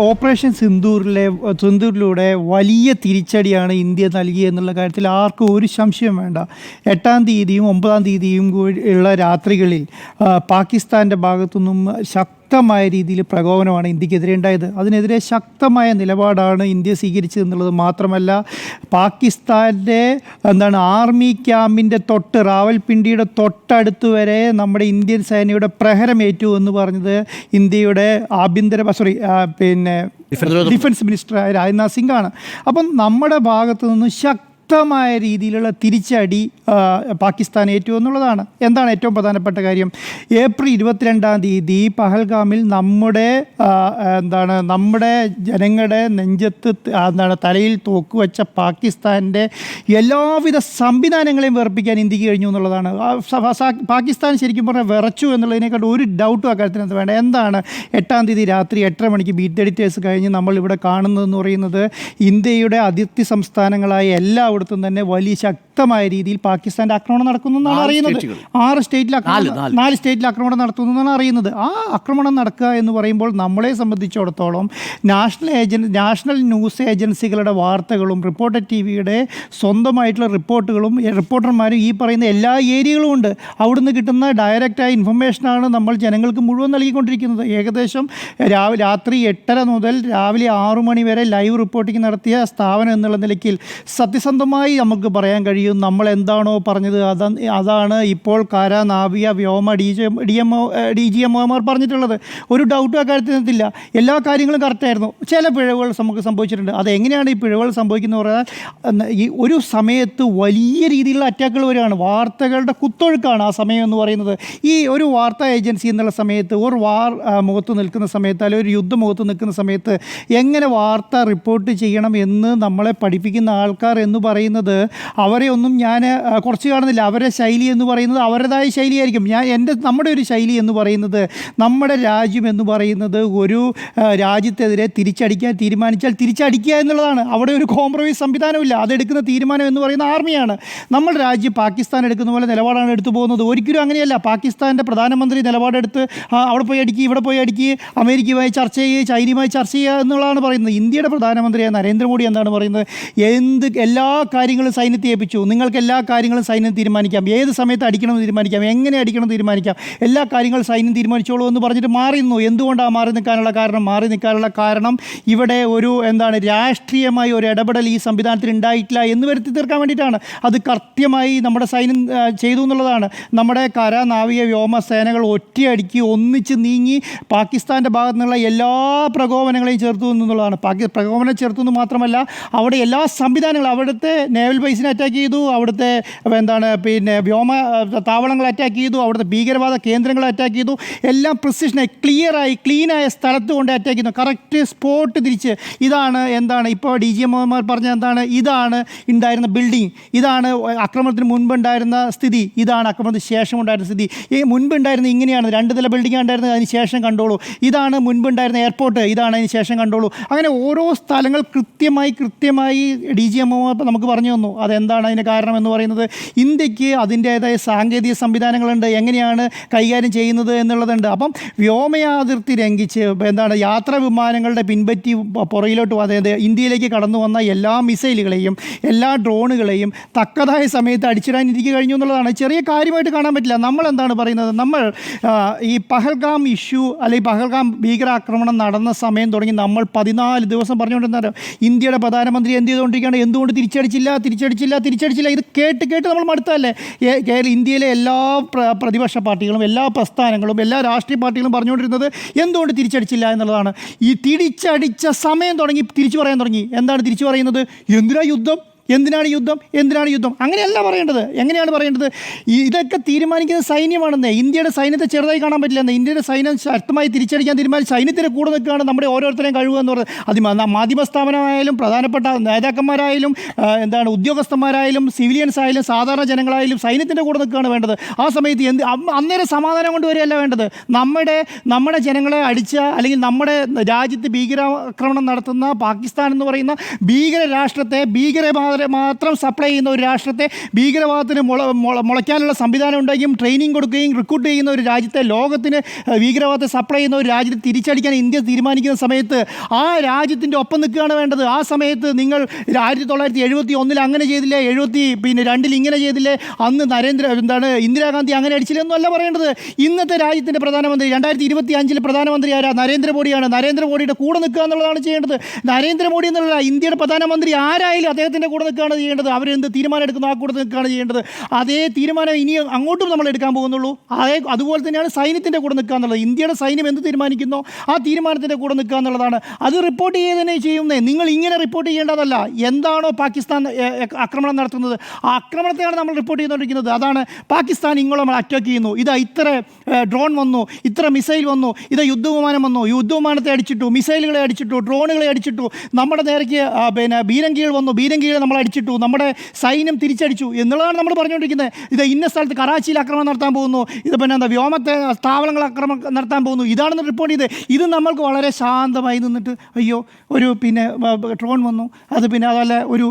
Operation സിന്ദൂറിലൂടെ വലിയ തിരിച്ചടിയാണ് India നൽകിയെന്നുള്ള കാര്യത്തിൽ ആർക്കും ഒരു സംശയം വേണ്ട. 8-ാം തീയതിയും 9-ാം തീയതിയും ഉള്ള രാത്രികളിൽ പാകിസ്ഥാൻ്റെ ഭാഗത്തുനിന്നും ശക്തമായ രീതിയിൽ പ്രകോപനമാണ് ഇന്ത്യക്കെതിരെ ഉണ്ടായത്. അതിനെതിരെ ശക്തമായ നിലപാടാണ് ഇന്ത്യ സ്വീകരിച്ചതെന്നുള്ളത് മാത്രമല്ല, പാകിസ്ഥാൻ്റെ ആർമി ക്യാമ്പിൻ്റെ റാവൽപിണ്ടിയുടെ തൊട്ടടുത്ത് വരെ നമ്മുടെ ഇന്ത്യൻ സേനയുടെ പ്രഹരമേറ്റു എന്ന് പറഞ്ഞത് ഇന്ത്യയുടെ ഡിഫൻസ് മിനിസ്റ്ററായ രാജ്നാഥ് സിംഗ് ആണ്. അപ്പം നമ്മുടെ ഭാഗത്തു നിന്ന് ശക്തമായ രീതിയിലുള്ള തിരിച്ചടി പാകിസ്ഥാൻ ഏറ്റു എന്നുള്ളതാണ്. എന്താണ് ഏറ്റവും പ്രധാനപ്പെട്ട കാര്യം? ഏപ്രിൽ 22-ാം തീയതി പഹൽഗാമിൽ നമ്മുടെ ജനങ്ങളുടെ നെഞ്ചത്ത് തലയിൽ തോക്കുവെച്ച പാകിസ്ഥാൻ്റെ എല്ലാവിധ സംവിധാനങ്ങളെയും വിറപ്പിക്കാൻ ഇന്ത്യക്ക് കഴിഞ്ഞു എന്നുള്ളതാണ്. പാകിസ്ഥാൻ ശരിക്കും പറഞ്ഞാൽ വിറച്ചു എന്നുള്ളതിനേക്കാൾ ഒരു ഡൗട്ടും അക്കാര്യത്തിനകത്ത് വേണ്ട. എന്താണ് 8-ാം തീയതി രാത്രി 8:30 മണിക്ക് ബീറ്റ് എഡിറ്റേഴ്സ് കഴിഞ്ഞ് നമ്മളിവിടെ കാണുന്നതെന്ന് പറയുന്നത്, ഇന്ത്യയുടെ അതിർത്തി സംസ്ഥാനങ്ങളായ എല്ലായിടത്തും തന്നെ വലിയ ശക്തമായ രീതിയിൽ പാകിസ്ഥാൻ്റെ ആക്രമണം നടക്കുന്നു എന്നാണ് അറിയുന്നത്. 4 സ്റ്റേറ്റിൽ ആക്രമണം നടത്തുന്നു എന്നാണ് അറിയുന്നത്. ആ ആക്രമണം നടക്കുക എന്ന് പറയുമ്പോൾ നമ്മളെ സംബന്ധിച്ചിടത്തോളം നാഷണൽ ന്യൂസ് ഏജൻസികളുടെ വാർത്തകളും റിപ്പോർട്ടർ ടിവിയുടെ സ്വന്തമായിട്ടുള്ള റിപ്പോർട്ടർമാരും ഈ പറയുന്ന എല്ലാ ഏരിയകളും ഉണ്ട്. അവിടുന്ന് കിട്ടുന്ന ഡയറക്റ്റായ ഇൻഫർമേഷനാണ് നമ്മൾ ജനങ്ങൾക്ക് മുഴുവൻ നൽകിക്കൊണ്ടിരിക്കുന്നത്. ഏകദേശം രാത്രി 8:30 മുതൽ രാവിലെ 6 മണി വരെ ലൈവ് റിപ്പോർട്ടിംഗ് നടത്തിയ സ്ഥാപനം എന്നുള്ള നിലയ്ക്ക് സത്യസന്ധമായി നമുക്ക് പറയാൻ കഴിയും, നമ്മൾ എന്താണോ പറഞ്ഞത് അതാണ് ഇപ്പോൾ കര, നാവിക, വ്യോമ, DGMOമാർ പറഞ്ഞിട്ടുള്ളത്. ഒരു ഡൗട്ടും അക്കാര്യത്തിനെത്തില്ല. എല്ലാ കാര്യങ്ങളും കറക്റ്റായിരുന്നു. ചില പിഴവുകൾ നമുക്ക് സംഭവിച്ചിട്ടുണ്ട്. അതെങ്ങനെയാണ് ഈ പിഴവുകൾ സംഭവിക്കുന്നത് പറഞ്ഞാൽ, ഈ ഒരു സമയത്ത് വലിയ രീതിയിലുള്ള അറ്റാക്കുകൾ വരികയാണ്. വാർത്തകളുടെ കുത്തൊഴുക്കാണ് ആ സമയം എന്ന് പറയുന്നത്. ഈ ഒരു വാർത്താ ഏജൻസി എന്നുള്ള സമയത്ത്, ഒരു വാർ മുഖത്ത് നിൽക്കുന്ന സമയത്ത്, അല്ലെങ്കിൽ ഒരു യുദ്ധമുഖത്ത് നിൽക്കുന്ന സമയത്ത് എങ്ങനെ വാർത്ത റിപ്പോർട്ട് ചെയ്യണം എന്ന് നമ്മളെ പഠിപ്പിക്കുന്ന ആൾക്കാർ എന്ന് പറയുന്നത്, അവരെ ഒന്നും ഞാൻ കുറച്ച് കാണുന്നില്ല. അവരുടെ ശൈലി എന്ന് പറയുന്നത് അവരുടേതായ ശൈലിയായിരിക്കും. നമ്മുടെ ഒരു ശൈലി എന്ന് പറയുന്നത്, നമ്മുടെ രാജ്യം എന്ന് പറയുന്നത് ഒരു രാജ്യത്തെതിരെ തിരിച്ചടിക്കാൻ തീരുമാനിച്ചാൽ തിരിച്ചടിക്കുക എന്നുള്ളതാണ്. അവിടെ ഒരു കോംപ്രമൈസ് സംവിധാനമില്ല. അതെടുക്കുന്ന തീരുമാനം എന്ന് പറയുന്ന ആർമിയാണ്. നമ്മുടെ രാജ്യം പാകിസ്ഥാൻ എടുക്കുന്ന പോലെ നിലപാടാണ് എടുത്തു പോകുന്നത്. ഒരിക്കലും അങ്ങനെയല്ല. പാകിസ്ഥാൻ്റെ പ്രധാനമന്ത്രി നിലപാടെടുത്ത് അവിടെ പോയി അടിക്കുക, ഇവിടെ പോയി അടിക്കുക, അമേരിക്കയുമായി ചർച്ച ചെയ്യുക, ചൈനയുമായി ചർച്ച ചെയ്യുക എന്നുള്ളതാണ് പറയുന്നത്. ഇന്ത്യയുടെ പ്രധാനമന്ത്രിയായ നരേന്ദ്രമോദി എന്താണ് പറയുന്നത്? എല്ലാ കാര്യങ്ങളും സൈന്യത്തെ ഏൽപ്പിച്ചു. നിങ്ങൾക്ക് എല്ലാ കാര്യങ്ങളും സൈന്യം തീരുമാനിക്കാം, ഏത് സമയത്ത് അടിക്കണമെന്ന് തീരുമാനിക്കാം, എങ്ങനെ അടിക്കണമെന്ന് തീരുമാനിക്കാം, എല്ലാ കാര്യങ്ങളും സൈന്യം തീരുമാനിച്ചോളൂ എന്ന് പറഞ്ഞിട്ട് മാറുന്നു. എന്തുകൊണ്ടാണ് മാറി നിൽക്കാനുള്ള കാരണം ഇവിടെ ഒരു രാഷ്ട്രീയമായി ഒരു ഇടപെടൽ ഈ സംവിധാനത്തിൽ ഉണ്ടായിട്ടില്ല എന്ന് വരുത്തി തീർക്കാൻ വേണ്ടിയിട്ടാണ്. അത് കൃത്യമായി നമ്മുടെ സൈന്യം ചെയ്തു എന്നുള്ളതാണ്. നമ്മുടെ കര, നാവിക, വ്യോമ സേനകൾ ഒറ്റയടിക്ക് ഒന്നിച്ച് നീങ്ങി പാകിസ്ഥാൻ്റെ ഭാഗത്തു നിന്നുള്ള എല്ലാ പ്രകോപനങ്ങളെയും ചേർത്തു എന്നുള്ളതാണ്. പ്രകോപനം ചേർത്തു എന്ന് മാത്രമല്ല, അവിടെ എല്ലാ സംവിധാനങ്ങളും, അവിടുത്തെ നേവൽ ബേസിനെ അറ്റാക്ക് ചെയ്തു, അവിടുത്തെ വ്യോമ താവളങ്ങൾ അറ്റാക്ക് ചെയ്തു, അവിടുത്തെ ഭീകരവാദ കേന്ദ്രങ്ങളെ അറ്റാക്ക് ചെയ്തു. എല്ലാം പ്രിസിഷനായി ക്ലീനായ സ്ഥലത്ത് കൊണ്ട് അറ്റാക്ക് ചെയ്യുന്നു. കറക്റ്റ് സ്പോട്ട് തിരിച്ച്. ഇതാണ് ഇപ്പോൾ DGMOമാർ പറഞ്ഞ ഇതാണ് ഉണ്ടായിരുന്ന ബിൽഡിംഗ്, ഇതാണ് ആക്രമണത്തിന് മുൻപുണ്ടായിരുന്ന സ്ഥിതി, ഇതാണ് ആക്രമണത്തിന് ശേഷം ഉണ്ടായിരുന്ന സ്ഥിതി. ഈ മുൻപുണ്ടായിരുന്ന ഇങ്ങനെയാണ്, 2 നില ബിൽഡിംഗ് ഉണ്ടായിരുന്നത്, അതിന് ശേഷം കണ്ടോളൂ. ഇതാണ് മുൻപുണ്ടായിരുന്ന എയർപോർട്ട്, ഇതാണ് അതിന് ശേഷം കണ്ടോളൂ. അങ്ങനെ ഓരോ സ്ഥലങ്ങൾ കൃത്യമായി DGMO നമുക്ക് പറഞ്ഞു തന്നു. അതെന്താണ് അതിന് കാരണം എന്ന് പറയുന്നത്? ഇന്ത്യക്ക് അതിൻ്റേതായ സാങ്കേതിക സംവിധാനങ്ങളുണ്ട്, എങ്ങനെയാണ് കൈകാര്യം ചെയ്യുന്നത് എന്നുള്ളതുണ്ട്. അപ്പം വ്യോമയാതിർത്തി ലംഘിച്ച് യാത്രാ വിമാനങ്ങളുടെ പിൻപറ്റി പുറകിലോട്ട്, അതായത് ഇന്ത്യയിലേക്ക് കടന്നു വന്ന എല്ലാ മിസൈലുകളെയും എല്ലാ ഡ്രോണുകളെയും തക്കതായ സമയത്ത് അടിച്ചിടാൻ ഇന്ത്യക്ക് കഴിഞ്ഞു എന്നുള്ളതാണ്. ചെറിയ കാര്യമായിട്ട് കാണാൻ പറ്റില്ല. നമ്മൾ എന്താണ് പറയുന്നത്? നമ്മൾ ഈ പഹൽഗാം ഇഷ്യൂ അല്ലെങ്കിൽ പഹൽഗാം ഭീകരാക്രമണം നടന്ന സമയം തുടങ്ങി നമ്മൾ 14 ദിവസം പറഞ്ഞുകൊണ്ടിരുന്നത് ഇന്ത്യയുടെ പ്രധാനമന്ത്രി എന്ത് ചെയ്തുകൊണ്ടിരിക്കുകയാണ്? എന്തുകൊണ്ട് തിരിച്ചടിച്ചില്ല? ഇത് കേട്ട് നമ്മൾ മടുത്തല്ലേ? ഇന്ത്യയിലെ എല്ലാ പ്രതിപക്ഷ പാർട്ടികളും, എല്ലാ പ്രസ്ഥാനങ്ങളും, എല്ലാ രാഷ്ട്രീയ പാർട്ടികളും പറഞ്ഞുകൊണ്ടിരുന്നത് എന്തുകൊണ്ട് തിരിച്ചടിച്ചില്ല എന്നുള്ളതാണ്. ഈ തിരിച്ചടിച്ച സമയം തുടങ്ങി തിരിച്ചു പറയാൻ തുടങ്ങി. എന്താണ് തിരിച്ചു പറയുന്നത്? എന്തിനാണ് യുദ്ധം? അങ്ങനെയല്ല പറയേണ്ടത്. എങ്ങനെയാണ് പറയേണ്ടത്? ഇതൊക്കെ തീരുമാനിക്കുന്നത് സൈന്യമാണെന്നേ. ഇന്ത്യയുടെ സൈന്യത്തെ ചെറുതായി കാണാൻ പറ്റില്ലെന്ന്. ഇന്ത്യയുടെ സൈന്യം ശക്തമായി തിരിച്ചടിക്കാൻ തീരുമാനിച്ച് സൈന്യത്തിൻ്റെ കൂടെ നിൽക്കുകയാണ് നമ്മുടെ ഓരോരുത്തരെയും കഴിവെന്ന് പറയുന്നത്. അത് മാധ്യമ സ്ഥാപനമായാലും, പ്രധാനപ്പെട്ട നേതാക്കന്മാരായാലും, ഉദ്യോഗസ്ഥന്മാരായാലും, സിവിലിയൻസ് ആയാലും, സാധാരണ ജനങ്ങളായാലും സൈന്യത്തിൻ്റെ കൂടെ നിൽക്കുകയാണ് വേണ്ടത്. ആ സമയത്ത് അന്നേരം സമാധാനം കൊണ്ടുവരികയല്ല വേണ്ടത്. നമ്മുടെ ജനങ്ങളെ അടിച്ച, അല്ലെങ്കിൽ നമ്മുടെ രാജ്യത്ത് ഭീകരാക്രമണം നടത്തുന്ന പാകിസ്ഥാൻ എന്ന് പറയുന്ന ഭീകര രാഷ്ട്രത്തെ, ഭീകരവാദ മാത്രം സപ്ലൈ ചെയ്യുന്ന ഒരു രാഷ്ട്രത്തെ ഭീകരവാദത്തിന് മുളയ്ക്കാനുള്ള സംവിധാനം ഉണ്ടാക്കിയും ട്രെയിനിങ് കൊടുക്കുകയും റിക്രൂട്ട് ചെയ്യുന്ന ഒരു രാജ്യത്തെ, ലോകത്തിന് ഭീകരവാദത്തെ സപ്ലൈ ചെയ്യുന്ന ഒരു രാജ്യത്തെ തിരിച്ചടിക്കാൻ ഇന്ത്യ തീരുമാനിക്കുന്ന സമയത്ത് ആ രാജ്യത്തിൻ്റെ ഒപ്പം നിൽക്കുകയാണ് വേണ്ടത്. ആ സമയത്ത് നിങ്ങൾ 1971 അങ്ങനെ ചെയ്തില്ലേ, 72 ഇങ്ങനെ ചെയ്തില്ലേ, അന്ന് ഇന്ദിരാഗാന്ധി അങ്ങനെ അടിച്ചില്ലേ എന്നല്ല പറയേണ്ടത്. ഇന്നത്തെ രാജ്യത്തിൻ്റെ പ്രധാനമന്ത്രി 2025 പ്രധാനമന്ത്രി ആരാ? നരേന്ദ്രമോദിയാണ്. നരേന്ദ്രമോദിയുടെ കൂടെ നിൽക്കുക എന്നുള്ളതാണ് ചെയ്യേണ്ടത്. നരേന്ദ്രമോദി എന്നുള്ള ഇന്ത്യയുടെ പ്രധാനമന്ത്രി ആരായാലും അദ്ദേഹത്തിൻ്റെ കൂടെ നിൽക്കുകയാണ് ചെയ്യേണ്ടത്. അവരെന്ത് തീരുമാനം എടുക്കുന്നു ആ കൂടെ നിൽക്കുകയാണ് ചെയ്യേണ്ടത്. അതേ തീരുമാനം ഇനി അങ്ങോട്ടും നമ്മൾ എടുക്കാൻ പോകുന്നുള്ളൂ. അതുപോലെ തന്നെയാണ് സൈന്യത്തിൻ്റെ കൂടെ നിൽക്കുക എന്നുള്ളത്. ഇന്ത്യയുടെ സൈന്യം എന്ത് തീരുമാനിക്കുന്നോ ആ തീരുമാനത്തിൻ്റെ കൂടെ നിൽക്കുക എന്നുള്ളതാണ്. അത് റിപ്പോർട്ട് ചെയ്യുക തന്നെ ചെയ്യുന്നേ. നിങ്ങൾ ഇങ്ങനെ റിപ്പോർട്ട് ചെയ്യേണ്ടതല്ല. എന്താണോ പാകിസ്ഥാൻ ആക്രമണം നടത്തുന്നത് ആ ആക്രമണത്തെയാണ് നമ്മൾ റിപ്പോർട്ട് ചെയ്തുകൊണ്ടിരിക്കുന്നത്. അതാണ് പാകിസ്ഥാൻ ഇങ്ങോളം അറ്റാക്ക് ചെയ്യുന്നു, ഇതാ ഇത്ര ഡ്രോൺ വന്നു, ഇത്ര മിസൈൽ വന്നു, ഇത് യുദ്ധവിമാനം വന്നു, യുദ്ധവിമാനത്തെ അടിച്ചിട്ടു, മിസൈലുകളെ അടിച്ചിട്ടു, ഡ്രോണുകളെ അടിച്ചിട്ടു, നമ്മുടെ നേരേക്ക് ബീരങ്കികൾ വന്നു, ബീരങ്കികളെ നമ്മൾ അടിച്ചിട്ടു, നമ്മുടെ സൈന്യം തിരിച്ചടിച്ചു എന്നുള്ളതാണ് നമ്മൾ പറഞ്ഞുകൊണ്ടിരിക്കുന്നത്. ഇത് ഇന്ന സ്ഥലത്ത് കറാച്ചിയിൽ ആക്രമണം നടത്താൻ പോകുന്നു, ഇത് വ്യോമത്തെ താവളങ്ങൾ ആക്രമണം നടത്താൻ പോകുന്നു, ഇതാണെന്ന് റിപ്പോർട്ട് ചെയ്ത് ഇത് നമ്മൾക്ക് വളരെ ശാന്തമായി നിന്നിട്ട് അയ്യോ ഒരു ഡ്രോൺ വന്നു, അത് അതല്ല ഒരു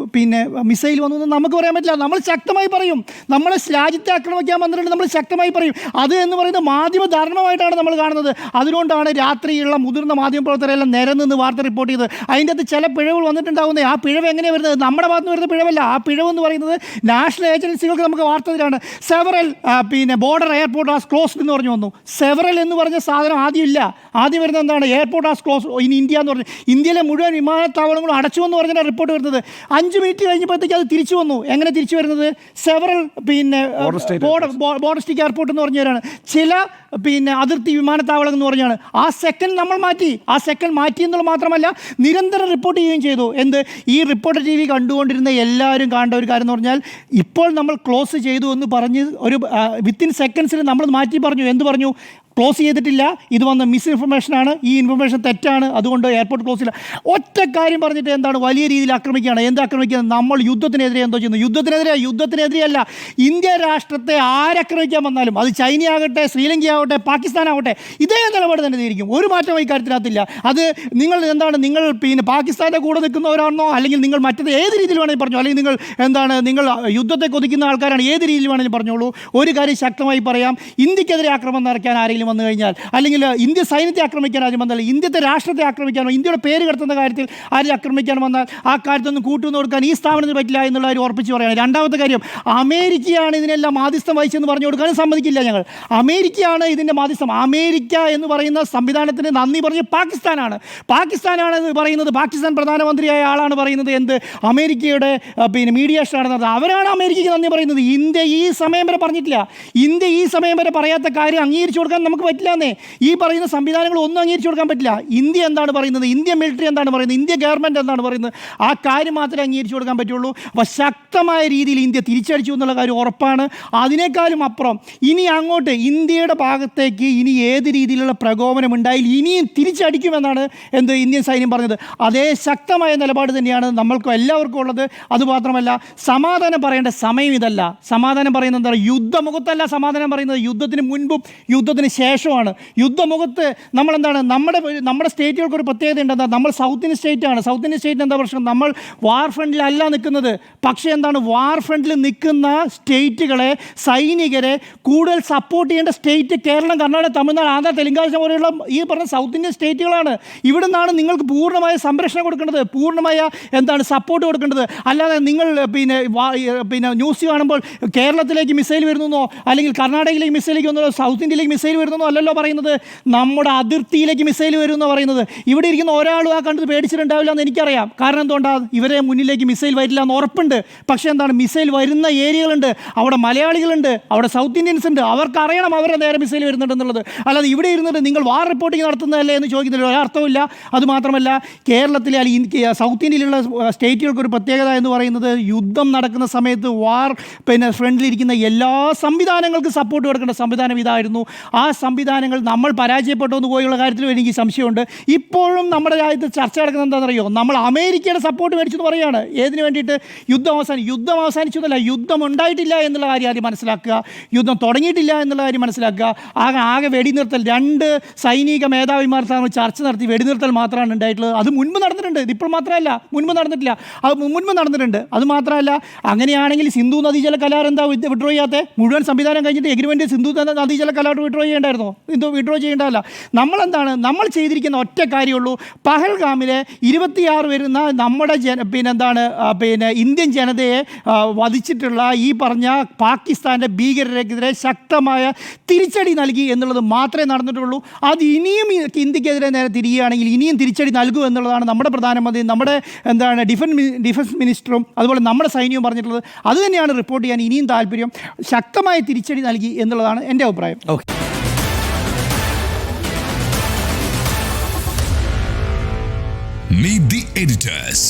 മിസൈൽ വന്നു എന്ന് നമുക്ക് പറയാൻ പറ്റില്ല. നമ്മൾ ശക്തമായി പറയും. നമ്മളെ രാജ്യത്തെ ആക്രമിക്കാൻ വന്നിട്ടുണ്ട്, നമ്മൾ ശക്തമായി പറയും. അത് എന്ന് പറയുന്നത് മാധ്യമധർമ്മമായിട്ടാണ് നമ്മൾ കാണുന്നത്. അതുകൊണ്ടാണ് രാത്രിയുള്ള മുതിർന്ന മാധ്യമപ്രവർത്തകരെല്ലാം നിരന്ന് വാർത്ത റിപ്പോർട്ട് ചെയ്തത്. അതിൻ്റെ അകത്ത് ചില പിഴവുകൾ വന്നിട്ടുണ്ടാവുന്നത്. ആ പിഴവ് എങ്ങനെയാണ് വരുന്നത്? നമ്മുടെ ഭാഗത്ത് നിന്ന് വരുന്ന പിഴവല്ല. ആ പിഴവെന്ന് പറയുന്നത് നാഷണൽ ഏജൻസികൾക്ക് നമുക്ക് വാർത്ത തരാണ്. Several border airport as closed എന്ന് പറഞ്ഞു വന്നു. സെവറൽ എന്ന് പറഞ്ഞ സാധനം ആദ്യം ഇല്ല. ആദ്യം വരുന്നത് എന്താണ്? Airport as close in India എന്ന് പറഞ്ഞു. ഇന്ത്യയിലെ മുഴുവൻ വിമാനത്താവളങ്ങളും അടച്ചു എന്ന് പറഞ്ഞാൽ റിപ്പോർട്ട് വരുന്നത്. 5 മിനിറ്റ് കഴിഞ്ഞപ്പോഴത്തേക്ക് അത് തിരിച്ചു വന്നു. എങ്ങനെ തിരിച്ചു വരുന്നത്? സെവറൽ ബോർഡർ സ്റ്റേറ്റ് എയർപോർട്ട് എന്ന് പറഞ്ഞവരാണ്. ചില അതിർത്തി വിമാനത്താവളം എന്ന് പറഞ്ഞാണ്. ആ സെക്കൻഡ് നമ്മൾ മാറ്റി. ആ സെക്കൻഡ് മാറ്റി എന്നുള്ളത് മാത്രമല്ല നിരന്തരം റിപ്പോർട്ട് ചെയ്യുകയും ചെയ്തു. എന്ത്? ഈ റിപ്പോർട്ടർ TV കണ്ടുകൊണ്ടിരുന്ന എല്ലാവരും കാണേണ്ട ഒരു കാര്യം എന്ന് പറഞ്ഞാൽ ഇപ്പോൾ നമ്മൾ ക്ലോസ് ചെയ്തു എന്ന് പറഞ്ഞ് ഒരു വിത്തിൻ സെക്കൻഡ്സിൽ നമ്മൾ മാറ്റി പറഞ്ഞു. എന്ത് പറഞ്ഞു? ക്ലോസ് ചെയ്തിട്ടില്ല, ഇത് വന്ന മിസ്ഇൻഫർമേഷനാണ്, ഈ ഇൻഫർമേഷൻ തെറ്റാണ്, അതുകൊണ്ട് എയർപോർട്ട് ക്ലോസ് ഇല്ല. ഒറ്റ കാര്യം പറഞ്ഞിട്ട് എന്താണ്? വലിയ രീതിയിൽ ആക്രമിക്കുകയാണ്. എന്ത് ആക്രമിക്കുന്നത്? നമ്മൾ യുദ്ധത്തിനെതിരെ എന്തോ ചെയ്യുന്നു. യുദ്ധത്തിനെതിരെയല്ല. ഇന്ത്യ രാഷ്ട്രത്തെ ആരക്രമിക്കാൻ വന്നാലും അത് ചൈനയാകട്ടെ, ശ്രീലങ്കയാവട്ടെ, പാകിസ്ഥാനാവട്ടെ, ഇതേ നിലപാട് തന്നെ ഇരിക്കും. ഒരു മാറ്റം ഈ കാര്യത്തിനകത്തില്ല. അത് നിങ്ങൾ നിങ്ങൾ പാകിസ്ഥാൻ്റെ കൂടെ നിൽക്കുന്നവരാണോ, അല്ലെങ്കിൽ നിങ്ങൾ മറ്റേത് ഏത് രീതിയിൽ വേണമെങ്കിൽ പറഞ്ഞു, അല്ലെങ്കിൽ നിങ്ങൾ യുദ്ധത്തെ കൊതിക്കുന്ന ആൾക്കാരാണ്, ഏത് രീതിയിൽ വേണമെങ്കിലും പറഞ്ഞോളൂ. ഒരു കാര്യം ശക്തമായി പറയാം, ഇന്ത്യക്കെതിരെ ആക്രമണം നടക്കാൻ ആരെങ്കിലും വന്നു കഴിഞ്ഞാൽ, അല്ലെങ്കിൽ ഇന്ത്യ സൈന്യത്തെ ആക്രമിക്കാൻ ആരും വന്നാൽ, ഇന്ത്യത്തെ രാഷ്ട്രത്തെ ആക്രമിക്കാനോ, ഇന്ത്യയുടെ പേര് കടത്തുന്ന കാര്യത്തിൽ ആരും ആക്രമിക്കാൻ വന്നാൽ ആ കാര്യത്തൊന്നും കൂട്ടുനിന്ന് കൊടുക്കാൻ ഈ സ്ഥാപനത്തിന് പറ്റില്ല എന്നുള്ള കാര്യം ഉറപ്പിച്ച് പറയുകയാണ്. രണ്ടാമത്തെ കാര്യം, അമേരിക്കയാണ് ഇതിനെല്ലാം മാധ്യസ്ഥം വഹിച്ചെന്ന് പറഞ്ഞു കൊടുക്കാനും സമ്മതിക്കില്ല ഞങ്ങൾ. അമേരിക്കയാണ് ഇതിൻ്റെ മാധ്യസ്ഥം. അമേരിക്ക എന്ന് പറയുന്ന സംവിധാനത്തിന് നന്ദി പറഞ്ഞ് പാകിസ്ഥാനാണ് എന്ന് പറയുന്നത്. പാകിസ്ഥാൻ പ്രധാനമന്ത്രിയായ ആളാണ് പറയുന്നത് എന്ത്? അമേരിക്കയുടെ മീഡിയേഷനാണെന്നത്. അവരാണ് അമേരിക്കയ്ക്ക് നന്ദി പറയുന്നത്. ഇന്ത്യ ഈ സമയം വരെ പറഞ്ഞിട്ടില്ല. ഇന്ത്യ ഈ സമയം വരെ പറയാത്ത കാര്യം അംഗീകരിച്ചു കൊടുക്കാൻ നമുക്ക് പറ്റില്ലെന്നേ. ഈ പറയുന്ന സംവിധാനങ്ങൾ ഒന്നും അംഗീകരിച്ചു കൊടുക്കാൻ പറ്റില്ല. ഇന്ത്യ എന്താണ് പറയുന്നത്, ഇന്ത്യൻ മിലിറ്ററി എന്താണ് പറയുന്നത്, ഇന്ത്യ ഗവൺമെൻറ് എന്താണ് പറയുന്നത്, ആ കാര്യം മാത്രമേ അംഗീകരിച്ചു കൊടുക്കാൻ പറ്റുള്ളൂ. അപ്പോൾ ശക്തമായ രീതിയിൽ ഇന്ത്യ തിരിച്ചടിച്ചു എന്നുള്ള കാര്യം ഉറപ്പാണ്. അതിനേക്കാളും അപ്പുറം ഇനി അങ്ങോട്ട് ഇന്ത്യയുടെ ഭാഗത്തേക്ക് ഇനി ഏത് രീതിയിലുള്ള പ്രകോപനം ഉണ്ടായാലും ഇനിയും തിരിച്ചടിക്കുമെന്നാണ് ഇന്ത്യൻ സൈന്യം പറഞ്ഞത്. അതേ ശക്തമായ നിലപാട് തന്നെയാണ് നമ്മൾക്കും എല്ലാവർക്കും ഉള്ളത്. അതുമാത്രമല്ല, സമാധാനം പറയേണ്ട സമയം ഇതല്ല. സമാധാനം പറയുന്നത് എന്താണ്? യുദ്ധമുഖത്തല്ല സമാധാനം പറയുന്നത്, യുദ്ധത്തിന് മുൻപും യുദ്ധത്തിന് ശേഷമാണ്. യുദ്ധമുഖത്ത് നമ്മളെന്താണ്, നമ്മുടെ സ്റ്റേറ്റുകൾക്കൊരു പ്രത്യേകത ഉണ്ടെന്താ? നമ്മൾ സൗത്ത് ഇന്ത്യൻ സ്റ്റേറ്റാണ്. സൗത്ത് ഇന്ത്യൻ സ്റ്റേറ്റിന് എന്താ പ്രശ്നം? നമ്മൾ വാർ ഫ്രണ്ടിലല്ല നിൽക്കുന്നത്. പക്ഷേ എന്താണ്, വാർ ഫ്രണ്ടിൽ നിൽക്കുന്ന സ്റ്റേറ്റുകളെ, സൈനികരെ കൂടുതൽ സപ്പോർട്ട് ചെയ്യേണ്ട സ്റ്റേറ്റ് കേരളം, കർണാടക, തമിഴ്നാട്, ആന്ധ്ര, തെലങ്കാന പോലെയുള്ള ഈ പറഞ്ഞ സൗത്ത് ഇന്ത്യൻ സ്റ്റേറ്റുകളാണ്. ഇവിടെ നിന്നാണ് നിങ്ങൾക്ക് പൂർണ്ണമായ സംരക്ഷണം കൊടുക്കേണ്ടത്, പൂർണ്ണമായ സപ്പോർട്ട് കൊടുക്കേണ്ടത്. അല്ലാതെ നിങ്ങൾ ന്യൂസ് കാണുമ്പോൾ കേരളത്തിലേക്ക് മിസൈൽ വരുന്നോ, അല്ലെങ്കിൽ കർണാടകയിലേക്ക് മിസൈലേക്ക് വന്നോ, സൗത്ത് ഇന്ത്യയിലേക്ക് മിസൈൽ വരുന്നോ അല്ലല്ലോ പറയുന്നത്. നമ്മുടെ അതിർത്തിയിലേക്ക് മിസൈൽ വരുമെന്നോ പറയുന്നത്. ഇവിടെ ഇരിക്കുന്ന ഒരാളും ആ കണ്ടത് പേടിച്ചിട്ടുണ്ടാവില്ല എന്ന് എനിക്കറിയാം. കാരണം എന്തുകൊണ്ടാണ്? ഇവരെ മുന്നിലേക്ക് മിസൈൽ വരില്ല എന്ന് ഉറപ്പുണ്ട്. പക്ഷേ മിസൈൽ വരുന്ന ഏരിയകളുണ്ട്, അവിടെ മലയാളികളുണ്ട്, അവിടെ സൗത്ത് ഇന്ത്യൻസ് ഉണ്ട്. അവർക്കറിയണം അവരുടെ നേരെ മിസൈൽ വരുന്നുണ്ടെന്നുള്ളത്. അല്ലാതെ ഇവിടെ ഇരുന്നിട്ട് നിങ്ങൾ വാർ റിപ്പോർട്ടിങ് നടത്തുന്നതല്ലേ എന്ന് ചോദിക്കുന്നതിൽ ഒരർത്ഥമില്ല. അതുമാത്രമല്ല, കേരളത്തിലെ അല്ലെങ്കിൽ സൗത്ത് ഇന്ത്യയിലുള്ള സ്റ്റേറ്റുകൾക്കൊരു പ്രത്യേകത എന്ന് പറയുന്നത്, യുദ്ധം നടക്കുന്ന സമയത്ത് വാർ ഫ്രണ്ടിലിരിക്കുന്ന എല്ലാ സംവിധാനങ്ങൾക്കും സപ്പോർട്ട് കൊടുക്കേണ്ട സംവിധാനം ഇതായിരുന്നു. ആ സംവിധാനങ്ങൾ നമ്മൾ പരാജയപ്പെട്ടു എന്ന് പോയുള്ള കാര്യത്തിലും എനിക്ക് സംശയമുണ്ട്. ഇപ്പോഴും നമ്മുടെ രാജ്യത്ത് ചർച്ച നടക്കുന്നത് എന്താണെന്നറിയോ? നമ്മൾ അമേരിക്കയുടെ സപ്പോർട്ട് മേടിച്ചെന്ന് പറയുകയാണ്. ഏതിനു വേണ്ടിയിട്ട്? യുദ്ധം അവസാനിച്ചു എന്നല്ല, യുദ്ധം ഉണ്ടായിട്ടില്ല എന്നുള്ള കാര്യം ആദ്യം മനസ്സിലാക്കുക, യുദ്ധം തുടങ്ങിയിട്ടില്ല എന്നുള്ള കാര്യം മനസ്സിലാക്കുക. ആകെ വെടിനിർത്തൽ, 2 സൈനിക മേധാവിമാർ ചർച്ച നടത്തി വെടിനിർത്തൽ മാത്രമാണ് ഉണ്ടായിട്ടുള്ളത്. അത് മുൻപ് നടന്നിട്ടുണ്ട്. നടന്നിട്ടുണ്ട്. ഇതിപ്പോൾ മാത്രമല്ല, മുൻപ് നടന്നിട്ടില്ല, അത് മുൻപ് നടന്നിട്ടുണ്ട്. അത് മാത്രമല്ല, അങ്ങനെയാണെങ്കിൽ സിന്ധു നദീജല കരാർ എന്താ വിഡ്രോ ചെയ്യാത്ത? മുഴുവൻ സംവിധാനം കഴിഞ്ഞിട്ട് എഗ്രിമെൻറ്റ് സിന്ധു നദീജല കരാർ വിഡ്രോ ചെയ്യേണ്ടായിരുന്നോ? വിഡ്രോ ചെയ്യേണ്ടതല്ല. നമ്മൾ ചെയ്തിരിക്കുന്ന ഒറ്റ കാര്യമുള്ളൂ. പഹൽഗാമിലെ 26 വരുന്ന നമ്മുടെ ഇന്ത്യൻ ജനതയെ വധിച്ചിട്ടുള്ള ഈ പറഞ്ഞ പാകിസ്ഥാൻ്റെ ഭീകരർക്കെതിരെ ശക്തമായ തിരിച്ചടി നൽകി എന്നുള്ളത് മാത്രമേ നടന്നിട്ടുള്ളൂ. അത് ഇനിയും ഇന്ത്യക്കെതിരെ നേരെ തിരിയുകയാണെങ്കിൽ ഇനിയും തിരിച്ചടി നൽകും എന്നുള്ളതാണ് നമ്മുടെ പ്രധാനമന്ത്രി, നമ്മുടെ ഡിഫൻസ് മിനിസ്റ്ററും അതുപോലെ നമ്മുടെ സൈന്യവും പറഞ്ഞിട്ടുള്ളത്. അത് തന്നെയാണ് റിപ്പോർട്ട് ചെയ്യാൻ ഇനിയും താല്പര്യം. ശക്തമായ തിരിച്ചടി നൽകി എന്നുള്ളതാണ് എൻ്റെ അഭിപ്രായം. Meet the editors.